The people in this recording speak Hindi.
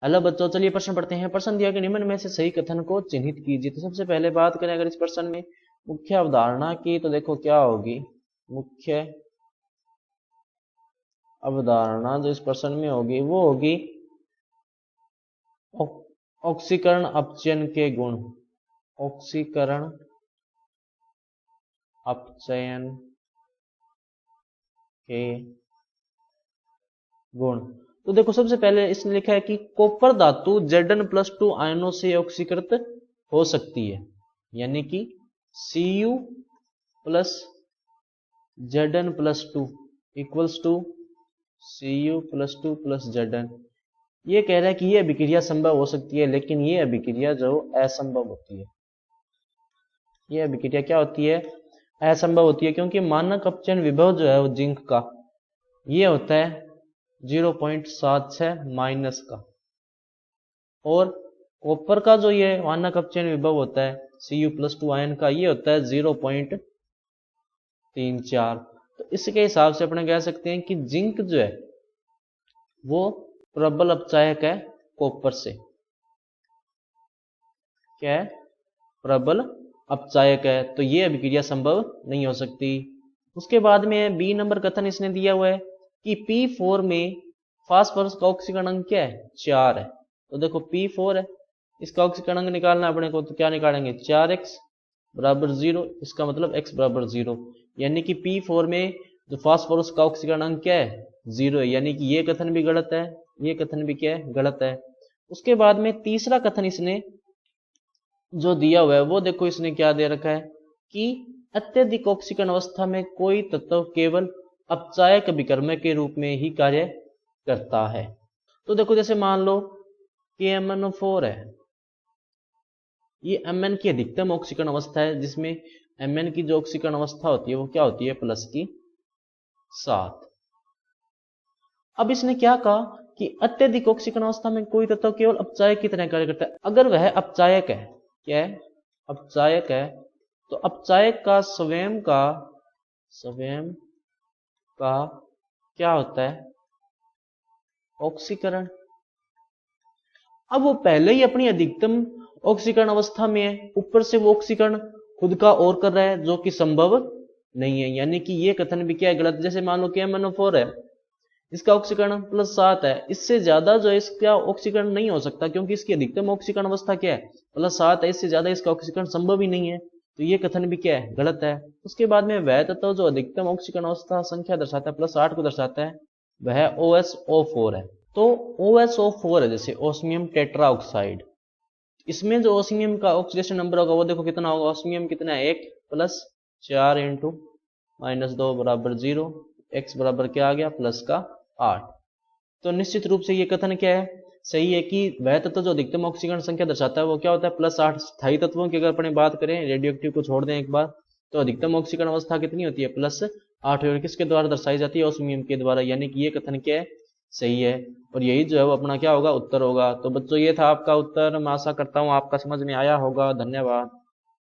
हेलो बच्चों, चलिए प्रश्न पढ़ते हैं। प्रश्न दिया कि निम्न में से सही कथन को चिन्हित कीजिए। तो सबसे पहले बात करें अगर इस प्रश्न में मुख्य अवधारणा की, तो देखो क्या होगी मुख्य अवधारणा जो इस प्रश्न में होगी वो होगी ऑक्सीकरण अपचयन के गुण। ऑक्सीकरण अपचयन के गुण। तो देखो सबसे पहले इसने लिखा है कि कॉपर धातु Zn+2 आयनों से ऑक्सीकृत हो सकती है, यानी कि Cu plus Zn+2 equals to Cu+2 plus Zn। ये कह रहा है कि ये अभिक्रिया संभव हो सकती है, लेकिन ये अभिक्रिया जो असंभव होती है। ये अभिक्रिया क्या होती है? असंभव होती है, क्योंकि मानक अपचयन विभव जो है वो जिंक का ये होता है 0.76 माइनस का, और कॉपर का जो ये मानक अपचयन विभव होता है Cu+2 आयन का ये होता है 0.34। तो इसके हिसाब से अपने कह सकते हैं कि जिंक जो है वो प्रबल अपचायक है कॉपर से। क्या है? प्रबल अपचायक है, तो ये अभिक्रिया संभव नहीं हो सकती। उसके बाद में बी नंबर कथन इसने दिया हुआ है कि P4 में फास्फोरस का ऑक्सीकरण अंक क्या है? 4 है। तो देखो P4 है, इसका ऑक्सीकरण अंक निकालना अपने को, तो क्या निकालेंगे? 4x बराबर 0, इसका मतलब x बराबर 0, यानी कि P4 में जो फास्फोरस का ऑक्सीकरण अंक क्या है? 0 है, यानी कि ये कथन भी गलत है, ये कथन भी क्या है? गलत है। उसके बाद में तीसरा कथन इसने जो दिया हुआ है वो देखो इसने क्या दे रखा है कि अत्यधिक ऑक्सीकरण अवस्था में कोई तत्व केवल अपचायक अभिकर्मक के रूप में ही कार्य करता है। तो देखो जैसे मान लो कि MnO4 है, ये Mn की अधिकतम ऑक्सीकरण अवस्था है, जिसमें Mn की जो ऑक्सीकरण अवस्था होती है वो क्या होती है? +7। अब इसने क्या कहा कि अत्यधिक ऑक्सीकरण अवस्था में कोई तत्व केवल अपचायक की तरह कार्य करता है। अगर वह अपचायक है, क्या है? अपचायक है, तो अपचायक का स्वयं का क्या होता है? ऑक्सीकरण। अब वो पहले ही अपनी अधिकतम ऑक्सीकरण अवस्था में है, ऊपर से वो ऑक्सीकरण खुद का और कर रहा है, जो कि संभव नहीं है, यानी कि ये कथन भी क्या है? गलत। जैसे मान लो कि MnO4 है, इसका ऑक्सीकरण +7 है, इससे ज्यादा जो है इसका ऑक्सीकरण नहीं हो सकता, क्योंकि इसकी अधिकतम ऑक्सीकरण अवस्था क्या है? +7 है, इससे ज्यादा इसका ऑक्सीकरण संभव ही नहीं है, तो ये कथन भी क्या है? गलत है। उसके बाद में वह तत्व जो अधिकतम ऑक्सीकरण अवस्था संख्या दर्शाता है +8 को दर्शाता है, वह OSO4 है। तो OSO4 है जैसे ओस्मियम टेट्रा ऑक्साइड, इसमें जो ओस्मियम का ऑक्सीडेशन नंबर होगा वो देखो कितना होगा? ओस्मियम कितना है? 1 + 4 × -2 बराबर 0, x बराबर क्या आ गया? +8। तो निश्चित रूप से ये कथन क्या है? सही है कि वह तत्व जो अधिकतम ऑक्सीकरण संख्या दर्शाता है वो क्या होता है? +8। स्थायी तत्वों की अगर अपने बात करें, रेडियोएक्टिव को छोड़ दें एक बार, तो अधिकतम ऑक्सीकरण अवस्था कितनी होती है? +8। और किसके द्वारा दर्शाई जाती है? ओस्मियम के द्वारा, यानी कि ये कथन क्या है? सही है। और यही जो है वो अपना क्या होगा? उत्तर होगा। तो बच्चों ये था आपका उत्तर। मैं आशा करता हूँ आपका समझ में आया होगा। धन्यवाद।